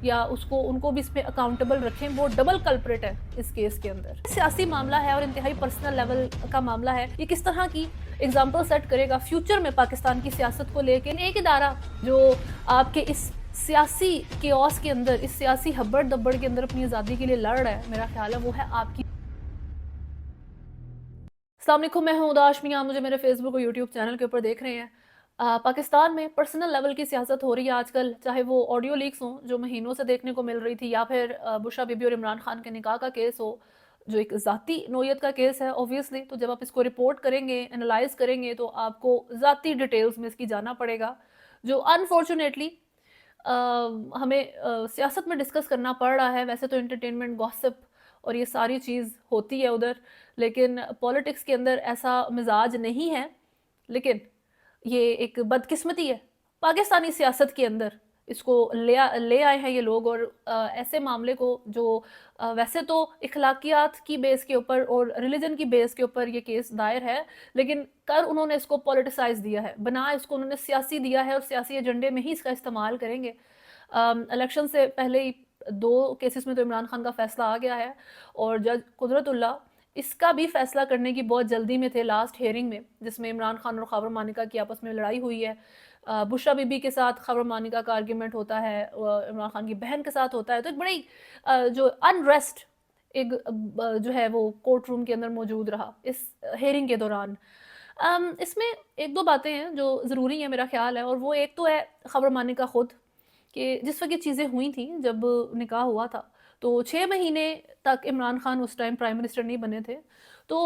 یا ان کو بھی اس پہ اکاؤنٹیبل رکھیں، وہ ڈبل کلپریٹ ہے اس کیس کے اندر۔ سیاسی معاملہ ہے اور انتہائی پرسنل لیول کا معاملہ ہے، یہ کس طرح کی ایگزامپل سیٹ کرے گا فیوچر میں پاکستان کی سیاست کو لے کے۔ ایک ادارہ جو آپ کے اس سیاسی کیوس کے اندر، اس سیاسی ہبڑ دبڑ کے اندر اپنی آزادی کے لیے لڑ رہا ہے، میرا خیال ہے وہ ہے آپ کی۔ السلام علیکم، میں ہوں ادا ہاشمی، آپ مجھے میرے فیس بک اور یوٹیوب چینل کے اوپر دیکھ رہے ہیں۔ پاکستان میں پرسنل لیول کی سیاست ہو رہی ہے آج کل، چاہے وہ آڈیو لیکس ہوں جو مہینوں سے دیکھنے کو مل رہی تھی، یا پھر بشرا بی بی اور عمران خان کے نکاح کا کیس ہو جو ایک ذاتی نوعیت کا کیس ہے اوبویسلی۔ تو جب آپ اس کو رپورٹ کریں گے، انالائز کریں گے، تو آپ کو ذاتی ڈیٹیلز میں اس کی جانا پڑے گا، جو انفارچونیٹلی ہمیں سیاست میں ڈسکس کرنا پڑ رہا ہے۔ ویسے تو انٹرٹینمنٹ، گوسپ اور یہ ساری چیز ہوتی ہے ادھر، لیکن پولیٹکس کے اندر ایسا مزاج نہیں ہے۔ لیکن یہ ایک بدقسمتی ہے پاکستانی سیاست کے اندر، اس کو لے آئے ہیں یہ لوگ، اور ایسے معاملے کو جو ویسے تو اخلاقیات کی بیس کے اوپر اور ریلیجن کی بیس کے اوپر یہ کیس دائر ہے، لیکن انہوں نے اس کو پولیٹیسائز دیا ہے، بنا اس کو انہوں نے سیاسی دیا ہے، اور سیاسی ایجنڈے میں ہی اس کا استعمال کریں گے۔ الیکشن سے پہلے ہی 2 کیسز میں تو عمران خان کا فیصلہ آ گیا ہے، اور جج قدرت اللہ اس کا بھی فیصلہ کرنے کی بہت جلدی میں تھے لاسٹ ہیئرنگ میں، جس میں عمران خان اور خاور مانیکا کی آپس میں لڑائی ہوئی ہے۔ بشرا بی بی کے ساتھ خاور مانیکا کا آرگیومنٹ ہوتا ہے، عمران خان کی بہن کے ساتھ ہوتا ہے، تو ایک بڑی جو انریسٹ ایک جو ہے وہ کورٹ روم کے اندر موجود رہا اس ہیئرنگ کے دوران۔ اس میں 1-2 باتیں ہیں جو ضروری ہیں میرا خیال ہے، اور وہ ایک تو ہے خاور مانیکا خود، کہ جس وقت یہ چیزیں ہوئی تھیں، جب نکاح ہوا تھا، تو 6 مہینے تک عمران خان اس ٹائم پرائم منسٹر نہیں بنے تھے۔ تو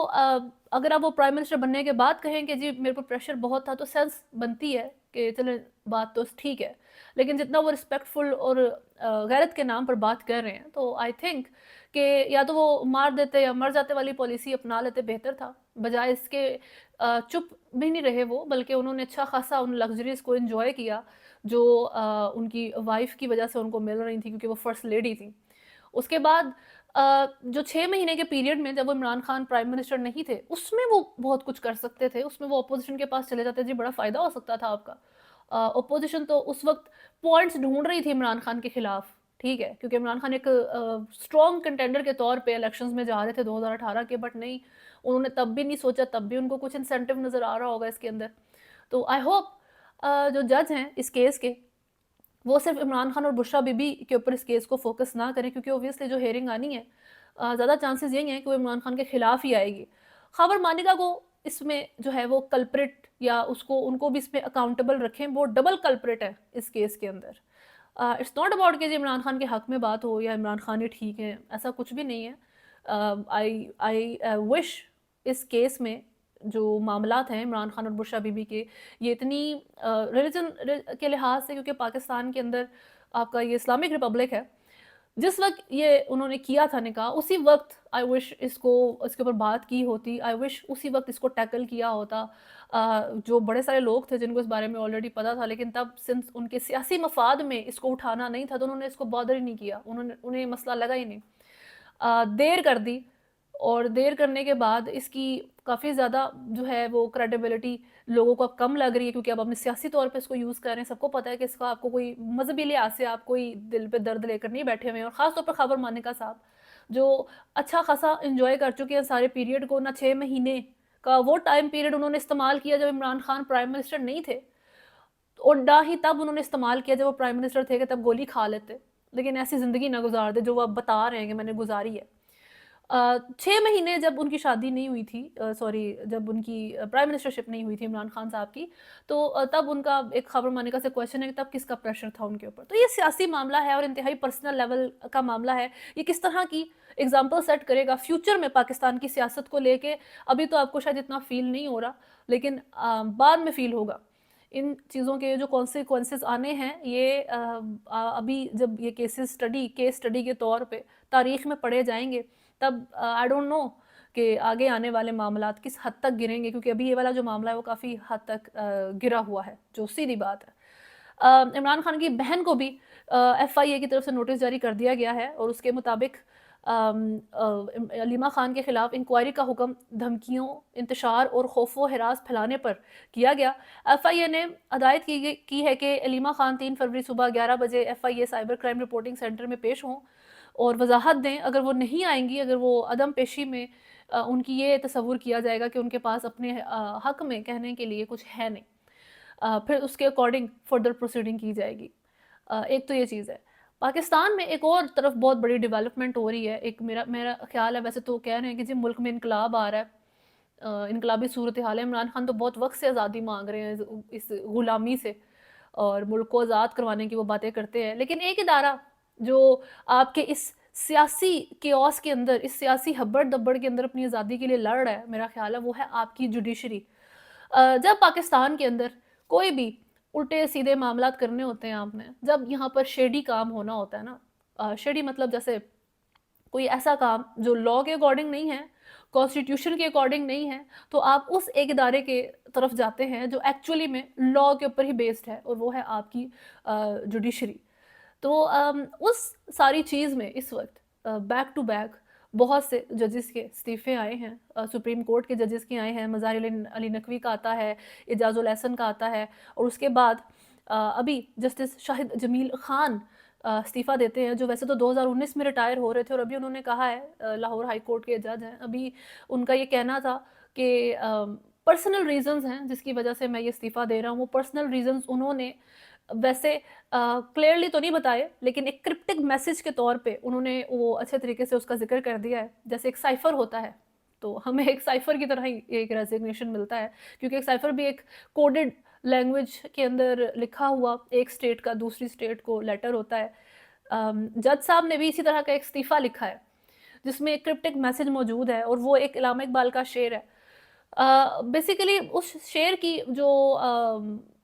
اگر آپ وہ پرائم منسٹر بننے کے بعد کہیں کہ جی میرے پر پریشر بہت تھا، تو سینس بنتی ہے کہ چلیں بات تو ٹھیک ہے، لیکن جتنا وہ رسپیکٹفل اور غیرت کے نام پر بات کر رہے ہیں، تو آئی تھنک کہ یا تو وہ مار دیتے یا مر جاتے والی پالیسی اپنا لیتے بہتر تھا، بجائے اس کے چپ بھی نہیں رہے وہ، بلکہ انہوں نے اچھا خاصا ان لگژریز کو انجوائے کیا جو ان کی وائف کی وجہ سے ان کو مل رہی تھی، کیونکہ وہ فرسٹ لیڈی تھی۔ اس کے بعد جو 6 مہینے کے پیریڈ میں جب وہ عمران خان پرائم منسٹر نہیں تھے، اس میں وہ بہت کچھ کر سکتے تھے، اس میں وہ اپوزیشن کے پاس چلے جاتے، جی بڑا فائدہ ہو سکتا تھا آپ کا۔ اپوزیشن تو اس وقت پوائنٹس ڈھونڈ رہی تھی عمران خان کے خلاف، ٹھیک ہے، کیونکہ عمران خان ایک اسٹرانگ کنٹینڈر کے طور پہ الیکشنز میں جا رہے تھے 2018 کے، بٹ نہیں، انہوں نے تب بھی نہیں سوچا، تب بھی ان کو کچھ انسینٹو نظر آ رہا ہوگا اس کے اندر۔ تو آئی ہوپ جو جج ہیں اس کیس کے، وہ صرف عمران خان اور بشرا بی بی کے اوپر اس کیس کو فوکس نہ کریں، کیونکہ اوبویسلی جو ہیئرنگ آنی ہے زیادہ چانسز یہی ہیں کہ وہ عمران خان کے خلاف ہی آئے گی۔ خاور مانیکا کو اس میں جو ہے وہ کلپریٹ، یا ان کو بھی اس میں اکاؤنٹیبل رکھیں، وہ ڈبل کلپریٹ ہے اس کیس کے اندر۔ اٹس ناٹ اباؤٹ کہ جی عمران خان کے حق میں بات ہو یا عمران خان ہی ٹھیک ہے، ایسا کچھ بھی نہیں ہے۔ آئی وش اس کیس میں جو معاملات ہیں عمران خان اور بشرا بی بی کے، یہ اتنی ریلیجن کے لحاظ سے، کیونکہ پاکستان کے اندر آپ کا یہ اسلامک ریپبلک ہے، جس وقت یہ انہوں نے کیا تھا نکاح، اسی وقت آئی وش اس کے اوپر بات کی ہوتی، آئی وش اسی وقت اس کو ٹیکل کیا ہوتا۔ جو بڑے سارے لوگ تھے جن کو اس بارے میں آلریڈی پتا تھا، لیکن تب سنس ان کے سیاسی مفاد میں اس کو اٹھانا نہیں تھا، تو انہوں نے اس کو بادر ہی نہیں کیا، انہیں مسئلہ لگا ہی نہیں۔ دیر کر دی، اور دیر کرنے کے بعد اس کی کافی زیادہ جو ہے وہ کریڈیبلٹی لوگوں کو اب کم لگ رہی ہے، کیونکہ اب اپنے سیاسی طور پہ اس کو یوز کر رہے ہیں۔ سب کو پتہ ہے کہ اس کا آپ کو کوئی مذہبی لحاظ سے آپ کوئی دل پہ درد لے کر نہیں بیٹھے ہوئے ہیں، اور خاص طور پر خاور مانیکا صاحب جو اچھا خاصا انجوائے کر چکے ہیں سارے پیریڈ کو، نہ 6 مہینے کا وہ ٹائم پیریڈ انہوں نے استعمال کیا جب عمران خان پرائم منسٹر نہیں تھے، اور نہ ہی تب انہوں نے استعمال کیا جب وہ پرائم منسٹر تھے کہ تب گولی کھا لیتے، لیکن ایسی زندگی نہ گزار دے جو وہ اب بتا رہے ہیں کہ میں نے گزاری ہے۔ 6 مہینے جب ان کی شادی نہیں ہوئی تھی، جب ان کی پرائم منسٹرشپ نہیں ہوئی تھی عمران خان صاحب کی، تو تب ان کا ایک خاور مانیکا سے کویشچن ہے کہ تب کس کا پریشر تھا ان کے اوپر۔ تو یہ سیاسی معاملہ ہے اور انتہائی پرسنل لیول کا معاملہ ہے، یہ کس طرح کی ایگزامپل سیٹ کرے گا فیوچر میں پاکستان کی سیاست کو لے کے۔ ابھی تو آپ کو شاید اتنا فیل نہیں ہو رہا، لیکن بعد میں فیل ہوگا۔ ان چیزوں کے جو کانسیکوینسز آنے ہیں، یہ ابھی جب یہ کیس اسٹڈی کے طور پہ تاریخ میں پڑھے جائیں گے، تب آئی ڈونٹ نو کہ آگے آنے والے معاملات کس حد تک گریں گے، کیونکہ ابھی یہ والا جو معاملہ ہے وہ کافی حد تک گرا ہوا ہے، جو سیدھی بات ہے۔ عمران خان کی بہن کو بھی ایف آئی اے کی طرف سے نوٹس جاری کر دیا گیا ہے، اور اس کے مطابق अलीमा खान के खिलाफ इंक्वायरी का हुक्म धमकियों, इंतशार और खौफ व हरास फैलाने पर किया गया। एफआईए ने हदायत की है कि अलीमा खान 3 फरवरी सुबह 11 बजे FIA cyber crime reporting centre में पेश हों और वजाहत दें। अगर वो नहीं आएंगी, अगर वो अदम पेशी में उनकी ये तसव्वुर किया जाएगा कि उनके पास अपने हक में कहने के लिए कुछ है नहीं, फिर उसके अकॉर्डिंग फर्दर प्रोसीडिंग की जाएगी। एक तो ये चीज़ है। पाकिस्तान में एक और तरफ बहुत बड़ी डेवलपमेंट हो रही है। एक मेरा मेरा ख्याल है, वैसे तो कह रहे हैं कि जी मुल्क में इनकलाब आ रहा है, इनकलाबी सूरत हाल है। इमरान खान तो बहुत वक्त से आज़ादी मांग रहे हैं इस गुलामी से, और मुल्क को आज़ाद करवाने की वो बातें करते हैं। लेकिन एक इदारा जो आपके इस सियासी केओस के अंदर, इस सियासी हब्बड़ दब्बड़ के अंदर अपनी आज़ादी के लिए लड़ रहा है, मेरा ख्याल है वो है आपकी जुडिशरी। जब पाकिस्तान के अंदर कोई भी उल्टे सीधे मामलात करने होते हैं आपने, जब यहाँ पर शेडी काम होना होता है ना, शेडी मतलब जैसे कोई ऐसा काम जो लॉ के अकॉर्डिंग नहीं है, कॉन्स्टिट्यूशन के अकॉर्डिंग नहीं है, तो आप उस एक इदारे के तरफ जाते हैं जो एक्चुअली में लॉ के ऊपर ही बेस्ड है, और वो है आपकी जुडिशरी। तो उस सारी चीज़ में इस वक्त बैक टू बैक बहुत से जजेस के इस्तीफ़े आए हैं। सुप्रीम कोर्ट के जजेस के आए हैं, मज़ाहिर अली नकवी का आता है, एजाजुल एहसन का आता है, और उसके बाद अभी जस्टिस शाहिद जमील ख़ान इस्तीफ़ा देते हैं, जो वैसे तो 2019 में रिटायर हो रहे थे, और अभी उन्होंने कहा है, लाहौर हाई कोर्ट के जज हैं, अभी उनका ये कहना था कि पर्सनल रीज़न्स हैं जिसकी वजह से मैं ये इस्तीफ़ा दे रहा हूँ। वो पर्सनल रीज़न्स उन्होंने वैसे क्लियरली तो नहीं बताए, लेकिन एक क्रिप्टिक मैसेज के तौर पे उन्होंने वो अच्छे तरीके से उसका जिक्र कर दिया है। जैसे एक साइफर होता है, तो हमें एक साइफर की तरह ही एक रेजिग्नेशन मिलता है, क्योंकि एक साइफर भी एक कोडेड लैंग्वेज के अंदर लिखा हुआ एक स्टेट का दूसरी स्टेट को लेटर होता है। जज साहब ने भी इसी तरह का एक इस्तीफ़ा लिखा है जिसमें एक क्रिप्टिक मैसेज मौजूद है, और वो एक इलामा इकबाल का शेर है। बेसिकली उस शेर की जो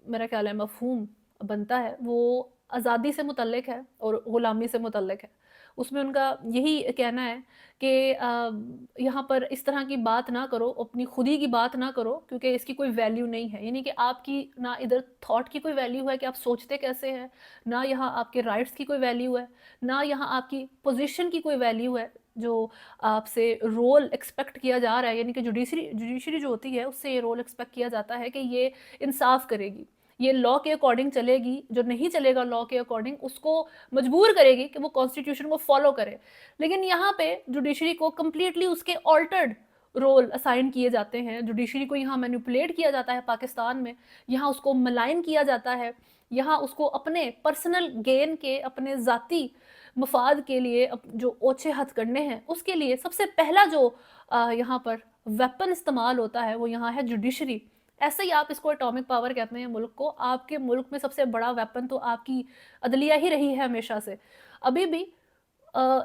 मेरा ख्याल है मफ़हूम बनता है, वो आज़ादी से मुतल्लिक है और ग़ुलामी से मुतल्लिक है। उसमें उनका यही कहना है कि यहाँ पर इस तरह की बात ना करो, अपनी खुदी की बात ना करो, क्योंकि इसकी कोई वैल्यू नहीं है। यानी कि आपकी ना इधर थॉट की कोई वैल्यू है कि आप सोचते कैसे हैं, ना यहाँ आपके राइट्स की कोई वैल्यू है, ना यहाँ आपकी पोजीशन की कोई वैल्यू है। जो आपसे रोल एक्सपेक्ट किया जा रहा है, यानी कि जुडिशरी जो होती है उससे ये रोल एक्सपेक्ट किया जाता है कि ये इंसाफ करेगी, ये लॉ के अकॉर्डिंग चलेगी। जो नहीं चलेगा लॉ के अकॉर्डिंग, उसको मजबूर करेगी कि वो कॉन्स्टिट्यूशन को फॉलो करे। लेकिन यहाँ पे जुडिशरी को कम्प्लीटली उसके ऑल्टर्ड रोल असाइन किए जाते हैं। जुडिशरी को यहाँ मैनिपुलेट किया जाता है पाकिस्तान में, यहाँ उसको मलाइन किया जाता है, यहाँ उसको अपने पर्सनल गेन के, अपने ज़ाती मफाद के लिए जो ओछे हथ करने हैं, उसके लिए सबसे पहला जो यहाँ पर वेपन इस्तेमाल होता है वो यहाँ है जुडिशरी। ऐसे ही आप इसको एटॉमिक पावर कहते हैं मुल्क को। आपके मुल्क में सबसे बड़ा वेपन तो आपकी अदलिया ही रही है हमेशा से। अभी भी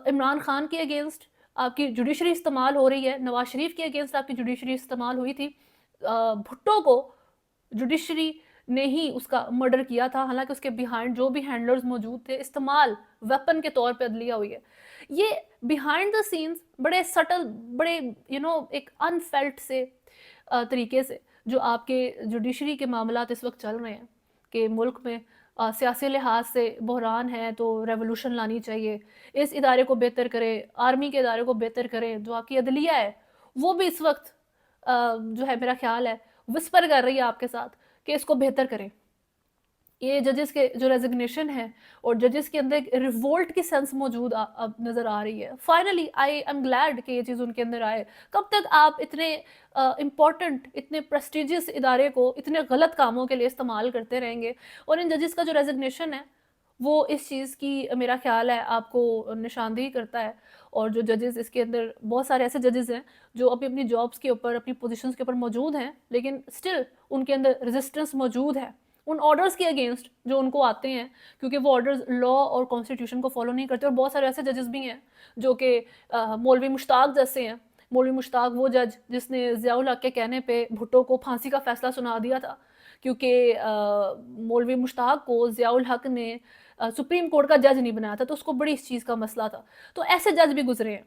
इमरान खान के अगेंस्ट आपकी जुडिशरी इस्तेमाल हो रही है, नवाज शरीफ के अगेंस्ट आपकी जुडिशरी इस्तेमाल हुई थी। भुट्टो को जुडिशरी ने ही उसका मर्डर किया था, हालांकि उसके बिहाइंड जो भी हैंडलर्स मौजूद थे, इस्तेमाल वेपन के तौर पे अदलिया हुई है। ये बिहाइंड द सीन्स बड़े सटल, बड़े एक अनफेल्ट से तरीके से जो आपके जुडिशरी के मामलात इस वक्त चल रहे हैं कि मुल्क में सियासी लिहाज से बहरान है तो रेवोल्यूशन लानी चाहिए, इस इदारे को बेहतर करें, आर्मी के इदारे को बेहतर करें। जो आपकी अदलिया है वो भी इस वक्त जो है मेरा ख्याल है विस्पर कर रही है आपके साथ कि इसको बेहतर करें। ये जजेस के जो रेजिग्नेशन है और जजेस के अंदर एक रिवोल्ट की सेंस मौजूद अब नज़र आ रही है। फाइनली आई एम ग्लैड कि ये चीज़ उनके अंदर आए। कब तक आप इतने इम्पॉर्टेंट, इतने प्रेस्टिजियस इदारे को इतने गलत कामों के लिए इस्तेमाल करते रहेंगे? और इन जजेस का जो रेजिग्नेशन है वो इस चीज़ की मेरा ख्याल है आपको निशानदेही करता है। और जो जजेस इसके अंदर, बहुत सारे ऐसे जजेस हैं जो अभी अपनी जॉब्स के ऊपर, अपनी पोजीशंस के ऊपर मौजूद हैं, लेकिन स्टिल उनके अंदर रेजिस्टेंस मौजूद है उन ऑर्डर्स के अगेंस्ट जो उनको आते हैं, क्योंकि वो ऑर्डर्स लॉ और कॉन्स्टिट्यूशन को फॉलो नहीं करते। और बहुत सारे ऐसे जजेस भी हैं जो कि मौलवी मुश्ताक जैसे हैं। मौलवी मुश्ताक वो जज जिसने ज़ियाउल हक के कहने पे भुट्टो को फांसी का फैसला सुना दिया था, क्योंकि मौलवी मुश्ताक को ज़ियाउल हक ने सुप्रीम कोर्ट का जज नहीं बनाया था, तो उसको बड़ी इस चीज़ का मसला था। तो ऐसे जज भी गुजरे हैं।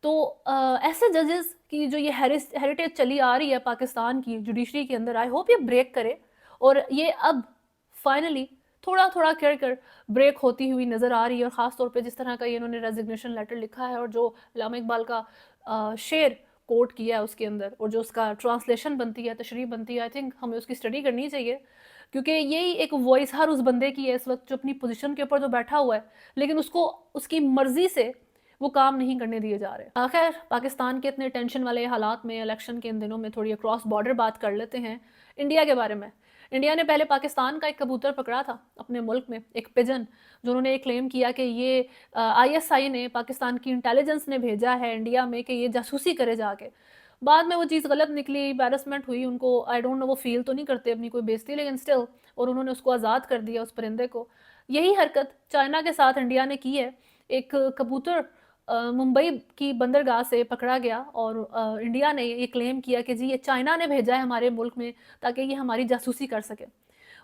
तो ऐसे जजेस की जो ये हेरिटेज चली आ रही है पाकिस्तान की जुडिशरी के अंदर, आई होप ये ब्रेक करे और ये अब फाइनली थोड़ा थोड़ा कर ब्रेक होती हुई नज़र आ रही है। और ख़ास तौर पे जिस तरह का ये इन्होंने रेजिग्नेशन लेटर लिखा है और जो अल्लामा इकबाल का शेर कोट किया है उसके अंदर, और जो उसका ट्रांसलेशन बनती है, तशरीह बनती है, आई थिंक हमें उसकी स्टडी करनी चाहिए, क्योंकि यही एक वॉइस हर उस बंदे की है इस वक्त जो अपनी पोजीशन के ऊपर जो बैठा हुआ है, लेकिन उसको उसकी मर्जी से वो काम नहीं करने दिए जा रहे। खैर, पाकिस्तान के इतने टेंशन वाले हालात में, इलेक्शन के इन दिनों में, थोड़ी क्रॉस बॉर्डर बात कर लेते हैं इंडिया के बारे में। इंडिया ने पहले पाकिस्तान का एक कबूतर पकड़ा था अपने मुल्क में, एक पिजन, जो उन्होंने एक क्लेम किया कि ये आईएसआई ने, पाकिस्तान की इंटेलिजेंस ने भेजा है इंडिया में कि ये जासूसी करे जाके। बाद में वो चीज़ गलत निकली, एम्बैरसमेंट हुई उनको, आई डोंट नो वो फील तो नहीं करते अपनी कोई बेइज्जती, लेकिन स्टिल, और उन्होंने उसको आज़ाद कर दिया उस परिंदे को। यही हरकत चाइना के साथ इंडिया ने की है। एक कबूतर मुंबई की बंदरगाह से पकड़ा गया और इंडिया ने ये क्लेम किया कि जी ये चाइना ने भेजा है हमारे मुल्क में ताकि ये हमारी जासूसी कर सके।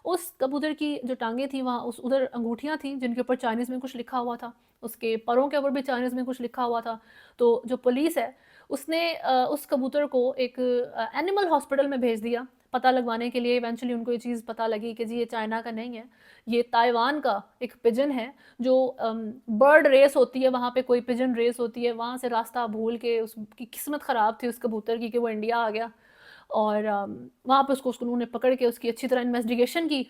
उस कबूतर की जो टांगें थी वहाँ उस उधर अंगूठियाँ थी जिनके ऊपर चाइनीज़ में कुछ लिखा हुआ था, उसके परों के ऊपर भी चाइनीज़ में कुछ लिखा हुआ था। तो जो पुलिस है उसने उस कबूतर को एक एनिमल हॉस्पिटल में भेज दिया पता लगवाने के लिए। इवेंचुअली उनको ये चीज़ पता लगी कि जी ये चाइना का नहीं है, ये ताइवान का एक पिजन है। जो बर्ड रेस होती है वहाँ पे, कोई पिजन रेस होती है, वहाँ से रास्ता भूल के उसकी किस्मत ख़राब थी उस कबूतर की कि वो इंडिया आ गया। और वहाँ पे उसको उन्होंने पकड़ के उसकी अच्छी तरह इन्वेस्टिगेशन की।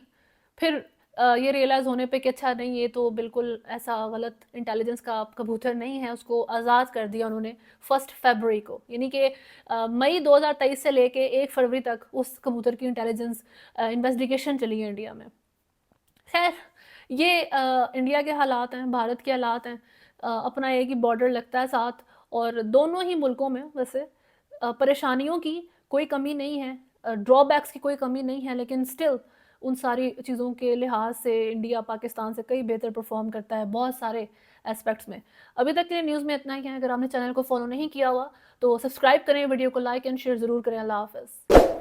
फिर ये रियलाइज़ होने पे कि अच्छा नहीं, ये तो बिल्कुल ऐसा गलत इंटेलिजेंस का कबूतर नहीं है, उसको आज़ाद कर दिया उन्होंने 1 फरवरी को। यानी कि मई 2023 से लेके 1 फरवरी तक उस कबूतर की इंटेलिजेंस इन्वेस्टिगेशन चली है इंडिया में। खैर, ये इंडिया के हालात हैं, भारत के हालात हैं। अपना एक ही बॉर्डर लगता है साथ, और दोनों ही मुल्कों में वैसे परेशानियों की कोई कमी नहीं है, ड्रॉबैक्स की कोई कमी नहीं है, लेकिन स्टिल उन सारी चीज़ों के लिहाज से इंडिया पाकिस्तान से कई बेहतर परफॉर्म करता है बहुत सारे एस्पेक्ट्स में। अभी तक के लिए न्यूज़ में इतना ही है। अगर आपने चैनल को फॉलो नहीं किया हुआ तो सब्सक्राइब करें, वीडियो को लाइक एंड शेयर ज़रूर करें। अल्लाह हाफ़िज़।